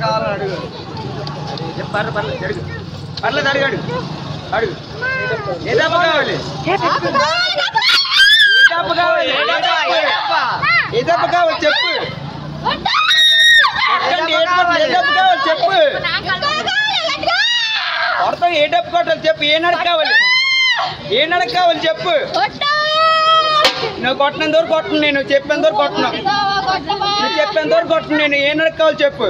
కావాలని అడుగు. పర్లేదు అడుగు. పర్లేదు అడుగు అడుగు అడుగు. ఏ దెబ్బ కావాలి? ఏ దెబ్బ కావాలి? ఏ దెబ్బ కావాలి చెప్పు. ఏ దెబ్బ కావాలి చెప్పు. కొడతావు. ఏ డబ్బు కొట్టాలి చెప్పు. ఏ నడక కావాలి? ఏ నడక కావాలి చెప్పు. నువ్వు కొట్టినంత వరకు కొట్టను. నేను చెప్పేంత వరకు కొట్టను. నువ్వు చెప్పేంత వరకు కొట్టను. నేను ఏ నడక కావాలి చెప్పు.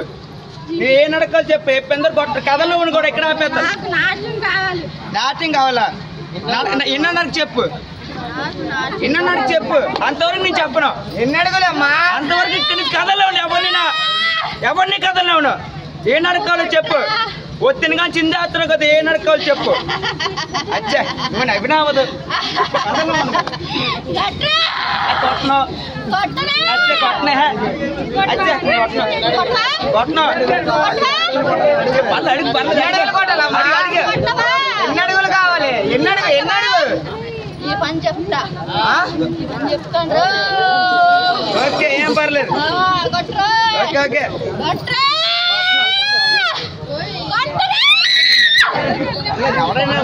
నువ్వు ఏ నడకాలి చెప్పు. చెప్పేంత వరకు కొట్ట. కథలో ఉన్న కూడా ఎక్కడ ఆపేస్తాను. నాట్యం కావాలా? ఎన్నో నడక చెప్పు. ఎన్నో నడక చెప్పు. అంతవరకు నేను చెప్పను. ఎన్ని అడగలేమ్మా? అంతవరకు ఇక్కడ నుంచి కథలో ఎవరిని కథలో ఉన్నా. ఏ నడకాలో చెప్పు. ఒత్తిని కానీ చిందేస్తున్నావు కదా. ఏ నడకాలో చెప్పు. అచ్చా నువ్వు నవ్వినావదు. కొట్టను. అచ్చా కొట్టనే. అచ్చా కొట్టను. అడుగు. ఎన్ని అడుగులు కావాలి? ఎన్ని అడుగు. ఈ పని చెప్తా. చెప్తాను. ఓకే ఏం పర్లేదు. ఓకే ఓకే ఎవరైనా